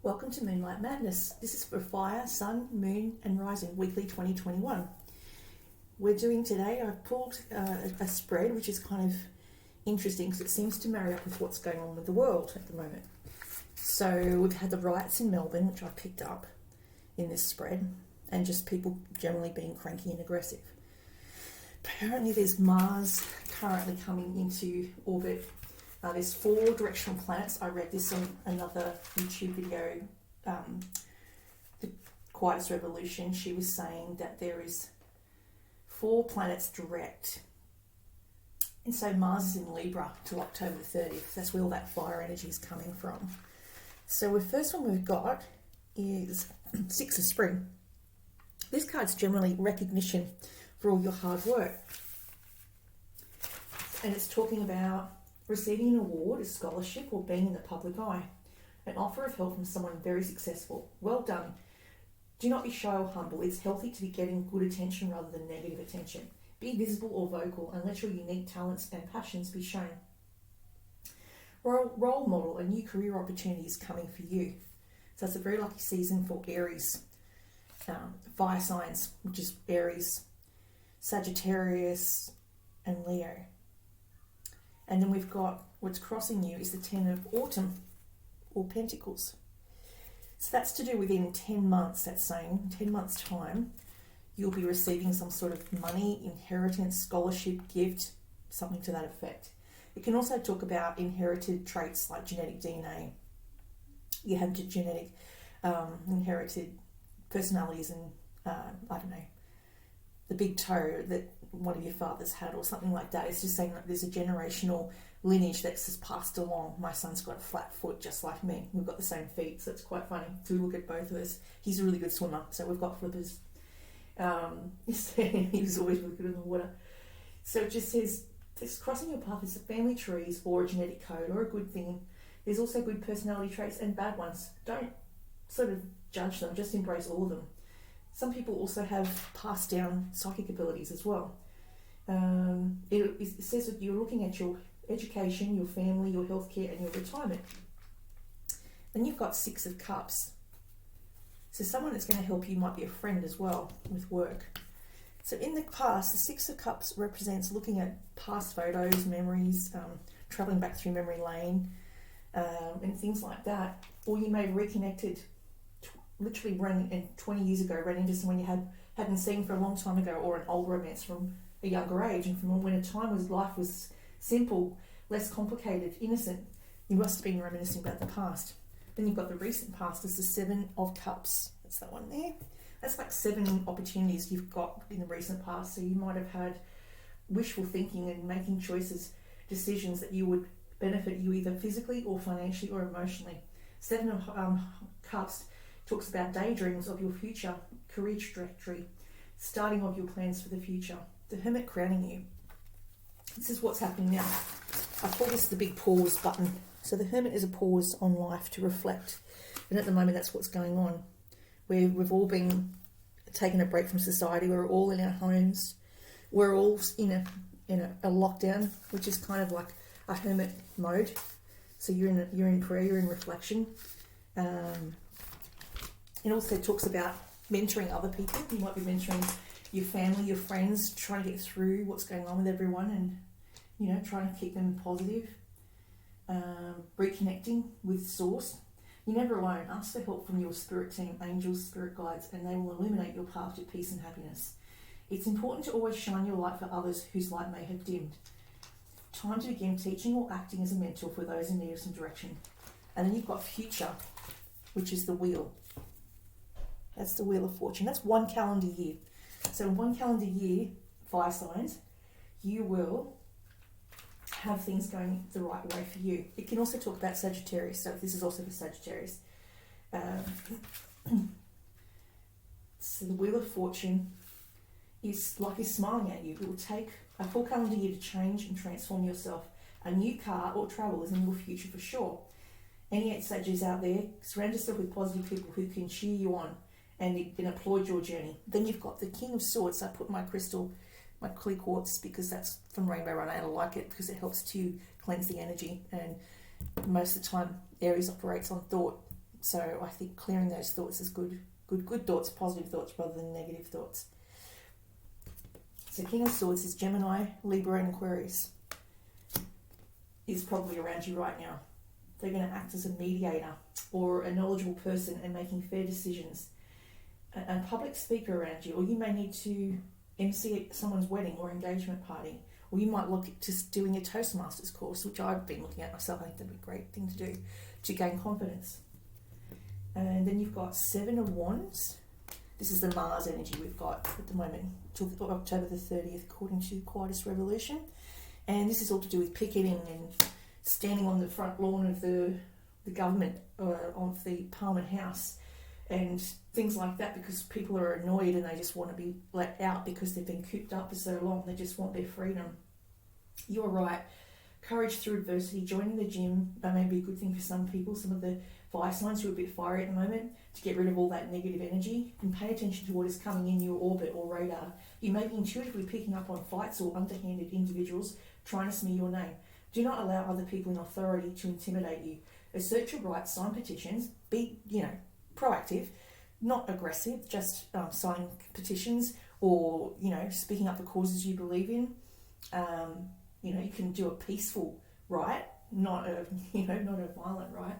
Welcome to Moonlight Madness. This is for Fire, Sun, Moon and Rising Weekly 2021. We're doing today, I've pulled a spread which is kind of interesting because it seems to marry up with what's going on with the world at the moment. So we've had the riots in Melbourne, which I picked up in this spread, and just people generally being cranky and aggressive. Apparently there's Mars currently coming into orbit. There's 4 directional planets. I read this on another YouTube video, The Quietest Revolution. She was saying that there is 4 planets direct. And so Mars is in Libra till October the 30th. That's where all that fire energy is coming from. So the first one we've got is 6 of Spring. This card's generally recognition for all your hard work. And it's talking about receiving an award, a scholarship, or being in the public eye. An offer of help from someone very successful. Well done. Do not be shy or humble. It's healthy to be getting good attention rather than negative attention. Be visible or vocal and let your unique talents and passions be shown. Role model, a new career opportunity is coming for you. So it's a very lucky season for Aries. Fire signs, which is Aries, Sagittarius and Leo. And then we've got what's crossing you is the 10 of Autumn or Pentacles. So that's to do within 10 months, that's saying 10 months time, you'll be receiving some sort of money, inheritance, scholarship, gift, something to that effect. It can also talk about inherited traits like genetic DNA. You have genetic inherited personalities and, I don't know, the big toe that one of your fathers had or something like that. It's just saying that there's a generational lineage that's just passed along. My son's got a flat foot just like me. We've got the same feet, so it's quite funny to look at both of us. He's a really good swimmer, so we've got flippers. He was always really good in the water. So it just says, it's crossing your path is the family trees or a genetic code or a good thing. There's also good personality traits and bad ones. Don't sort of judge them, just embrace all of them. Some people also have passed down psychic abilities as well. It says that you're looking at your education, your family, your healthcare and your retirement. Then you've got 6 of Cups. So someone that's going to help you might be a friend as well with work. So in the past, the 6 of Cups represents looking at past photos, memories, travelling back through memory lane and things like that. Or you may have reconnected literally 20 years ago, ran into someone you hadn't seen for a long time ago, or an old romance from a younger age, and from when a time was life was simple, less complicated, innocent. You must have been reminiscing about the past. Then you've got the recent past as the 7 of Cups. That's that one there. That's like 7 opportunities you've got in the recent past. So you might have had wishful thinking and making choices, decisions that you would benefit you either physically or financially or emotionally. 7 of Cups talks about daydreams of your future, career trajectory, starting of your plans for the future. The Hermit crowning you. This is what's happening now. I call this the big pause button. So the Hermit is a pause on life to reflect. And at the moment, that's what's going on. We've all been taking a break from society. We're all in our homes. We're all in a lockdown, which is kind of like a hermit mode. So you're in prayer, you're in reflection. It also talks about mentoring other people. You might be mentoring your family, your friends, trying to get through what's going on with everyone and, trying to keep them positive. Reconnecting with Source. You're never alone. Ask for help from your spirit team, angels, spirit guides, and they will illuminate your path to peace and happiness. It's important to always shine your light for others whose light may have dimmed. Time to begin teaching or acting as a mentor for those in need of some direction. And then you've got Future, which is the Wheel. That's the Wheel of Fortune. That's 1 calendar year. So in 1 calendar year, fire signs, you will have things going the right way for you. It can also talk about Sagittarius. So this is also for Sagittarius. So the Wheel of Fortune is like he's smiling at you. It will take a full calendar year to change and transform yourself. A new car or travel is in your future for sure. Any 8 Sagittarius out there, surround yourself with positive people who can cheer you on and applaud your journey. Then you've got the King of Swords. I put my crystal, my clear quartz, because that's from Rainbow Run. I like it because it helps to cleanse the energy, and most of the time Aries operates on thought. So I think clearing those thoughts is good thoughts, positive thoughts rather than negative thoughts. So King of Swords is Gemini, Libra and Aquarius is probably around you right now. They're going to act as a mediator or a knowledgeable person and making fair decisions. A public speaker around you, or you may need to MC someone's wedding or engagement party, or you might look at just doing a Toastmasters course, which I've been looking at myself. I think that'd be a great thing to do to gain confidence. And then you've got Seven of Wands. This is the Mars energy we've got at the moment, till October the 30th, according to Quietest Revolution. And this is all to do with picketing and standing on the front lawn of the government, of the Parliament House, and things like that, because people are annoyed and they just want to be let out because they've been cooped up for so long. They just want their freedom. You're right. Courage through adversity. Joining the gym, that may be a good thing for some people. Some of the fire signs who are a bit fiery at the moment, to get rid of all that negative energy. And pay attention to what is coming in your orbit or radar. You may be intuitively picking up on fights or underhanded individuals trying to smear your name. Do not allow other people in authority to intimidate you. Assert your rights, sign petitions, be, proactive, not aggressive, just signing petitions or, speaking up for causes you believe in. You can do a peaceful right, not a violent right.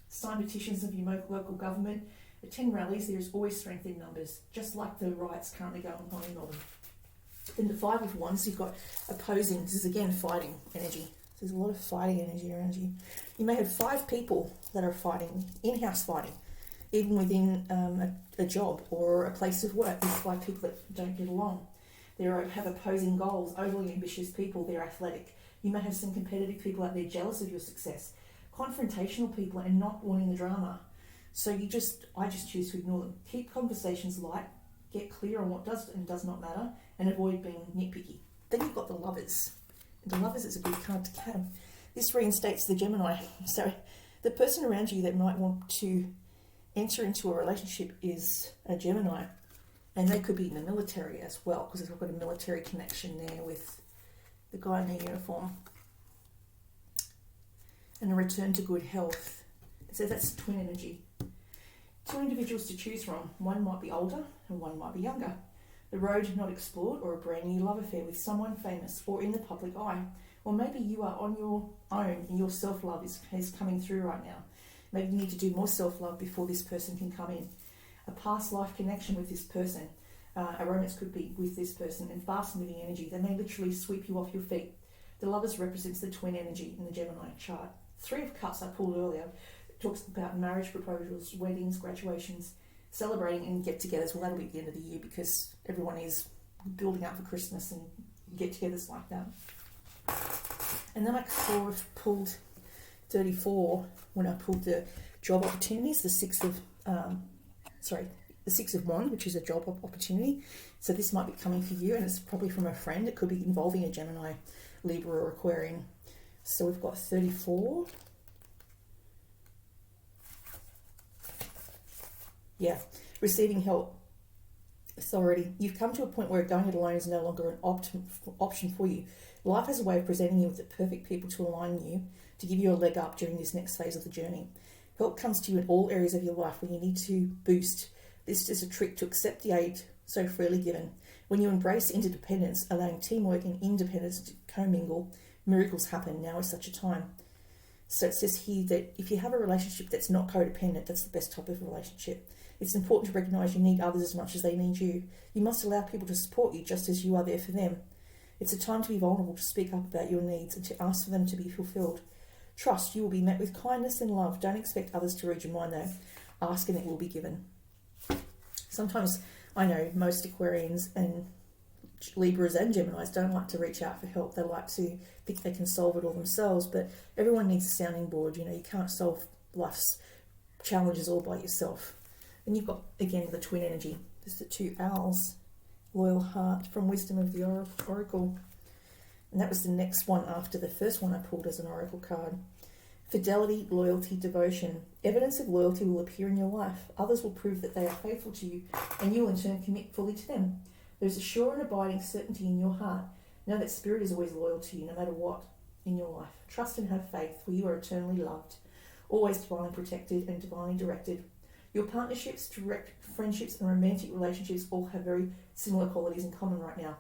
Sign petitions of your local government. Attend rallies. There is always strength in numbers, just like the riots currently going on in Melbourne. Then the Five of Wands, you've got opposing. This is again fighting energy. There's a lot of fighting energy around you. You may have 5 people that are fighting, in-house fighting, even within a job or a place of work. There's 5 people that don't get along. They have opposing goals, overly ambitious people. They're athletic. You may have some competitive people out there jealous of your success, confrontational people, and not wanting the drama. So I just choose to ignore them. Keep conversations light. Get clear on what does and does not matter, and avoid being nitpicky. Then you've got the Lovers. The Lovers is a good card to have. This reinstates the Gemini. So the person around you that might want to enter into a relationship is a Gemini. And they could be in the military as well, because I've got a military connection there with the guy in the uniform. And a return to good health. So that's twin energy. 2 individuals to choose from. One might be older and one might be younger. The road not explored, or a brand new love affair with someone famous or in the public eye. Or maybe you are on your own and your self-love is coming through right now. Maybe you need to do more self-love before this person can come in. A past life connection with this person. A romance could be with this person, and fast-moving energy. They may literally sweep you off your feet. The Lovers represents the twin energy in the Gemini chart. 3 of Cups I pulled earlier. It talks about marriage proposals, weddings, graduations, celebrating and get-togethers. Well, that'll be at the end of the year because everyone is building up for Christmas and get-togethers like that. And then I pulled 34 when I pulled the job opportunities, the Six of Wands, which is a job opportunity. So this might be coming for you, and it's probably from a friend. It could be involving a Gemini, Libra, or Aquarian. So we've got 34. Yeah, receiving help, authority. You've come to a point where going it alone is no longer an option for you. Life has a way of presenting you with the perfect people to align you, to give you a leg up during this next phase of the journey. Help comes to you in all areas of your life when you need to boost. This is a trick to accept the aid so freely given. When you embrace interdependence, allowing teamwork and independence to commingle, miracles happen. Now is such a time. So it says here that if you have a relationship that's not codependent, that's the best type of relationship. It's important to recognise you need others as much as they need you. You must allow people to support you just as you are there for them. It's a time to be vulnerable, to speak up about your needs and to ask for them to be fulfilled. Trust you will be met with kindness and love. Don't expect others to read your mind though. Ask and it will be given. Sometimes I know most Aquarians and Libras and Geminis don't like to reach out for help. They like to think they can solve it all themselves, but everyone needs a sounding board. You can't solve life's challenges all by yourself. And you've got, again, the twin energy. There's the 2 owls, loyal heart from Wisdom of the Oracle. And that was the next one after the first one I pulled as an oracle card. Fidelity, loyalty, devotion. Evidence of loyalty will appear in your life. Others will prove that they are faithful to you, and you will in turn commit fully to them. There is a sure and abiding certainty in your heart. Know that Spirit is always loyal to you, no matter what in your life. Trust and have faith, for you are eternally loved. always divinely protected and divinely directed. Your partnerships, direct friendships, and romantic relationships all have very similar qualities in common right now.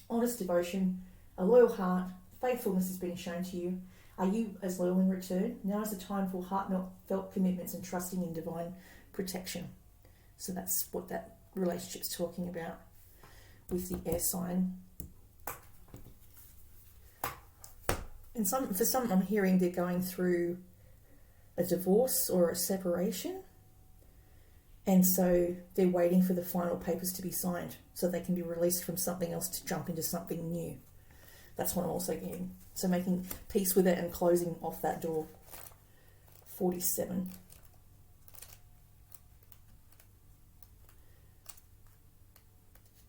Honest devotion, a loyal heart, faithfulness is being shown to you. Are you as loyal in return? Now is the time for heartfelt commitments and trusting in divine protection. So that's what that relationship's talking about with the air sign. And for some, I'm hearing they're going through a divorce or a separation. And so they're waiting for the final papers to be signed so they can be released from something else to jump into something new. That's what I'm also getting. So making peace with it and closing off that door. 47.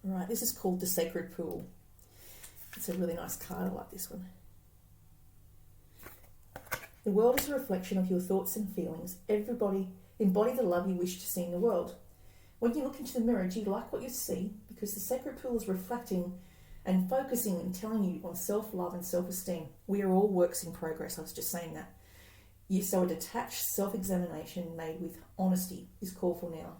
Right, this is called the Sacred Pool. It's a really nice card. I like this one. The world is a reflection of your thoughts and feelings. Everybody embody the love you wish to see in the world. When you look into the mirror, do you like what you see? Because the sacred pool is reflecting and focusing and telling you on self-love and self-esteem. We are all works in progress. I was just saying that. So a detached self-examination made with honesty is called for now.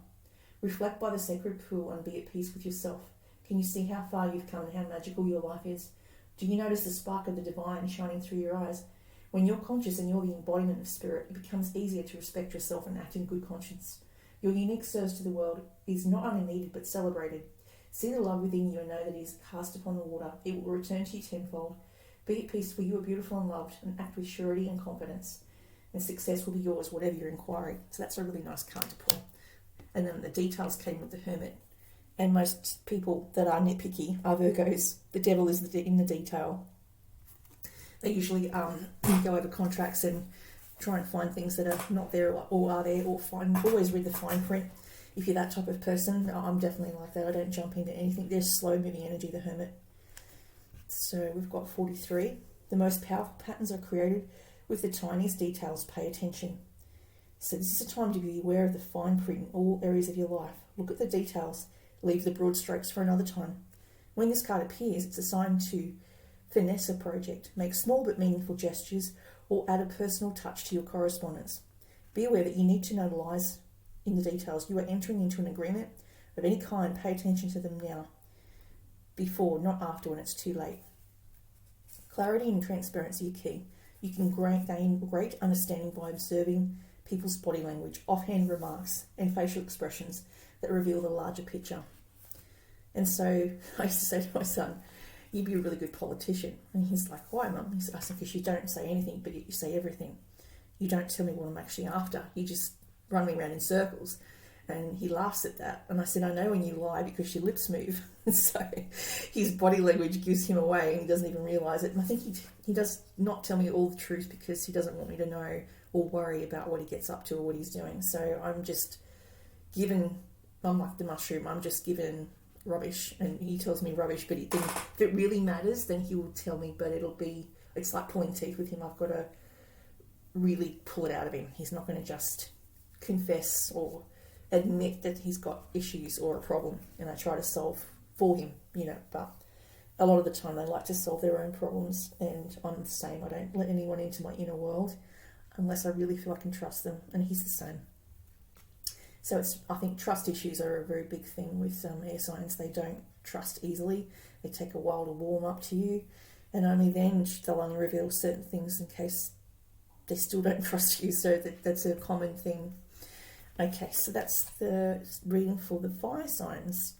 Reflect by the sacred pool and be at peace with yourself. Can you see how far you've come and how magical your life is? Do you notice the spark of the divine shining through your eyes? When you're conscious and you're the embodiment of spirit, it becomes easier to respect yourself and act in good conscience. Your unique service to the world is not only needed but celebrated. See the love within you and know that it is cast upon the water. It will return to you tenfold. Be at peace, for you are beautiful and loved, and act with surety and confidence. And success will be yours, whatever your inquiry. So that's a really nice card to pull. And then the details came with the Hermit. And most people that are nitpicky are Virgos. The devil is in the detail. They usually go over contracts and try and find things that are not there or are there, or always read the fine print. If you're that type of person, I'm definitely like that. I don't jump into anything. There's slow-moving energy, the Hermit. So we've got 43. The most powerful patterns are created with the tiniest details. Pay attention. So this is a time to be aware of the fine print in all areas of your life. Look at the details. Leave the broad strokes for another time. When this card appears, it's a sign to finesse a project. Make small but meaningful gestures or add a personal touch to your correspondence. Be aware that you need to know the lies in the details. You are entering into an agreement of any kind. Pay attention to them now. Before, not after, when it's too late. Clarity and transparency are key. You can gain great understanding by observing people's body language, offhand remarks, and facial expressions that reveal the larger picture. And so I used to say to my son, you'd be a really good politician. And he's like, why, Mum? He said, because you don't say anything, but you say everything. You don't tell me what I'm actually after. You just run me around in circles. And he laughs at that. And I said, I know when you lie because your lips move. So his body language gives him away and he doesn't even realise it. And I think he does not tell me all the truth because he doesn't want me to know or worry about what he gets up to or what he's doing. So I'm like the mushroom. I'm just given rubbish and he tells me rubbish, but if it really matters, then he will tell me, but it's like pulling teeth with him. I've got to really pull it out of him. He's not going to just confess or admit that he's got issues or a problem, and I try to solve for him, but a lot of the time they like to solve their own problems, and I'm the same. I don't let anyone into my inner world unless I really feel I can trust them, and he's the same. So I think trust issues are a very big thing with air signs. They don't trust easily. They take a while to warm up to you, and only then they'll only reveal certain things in case they still don't trust you. So that's a common thing. Okay, so that's the reading for the fire signs.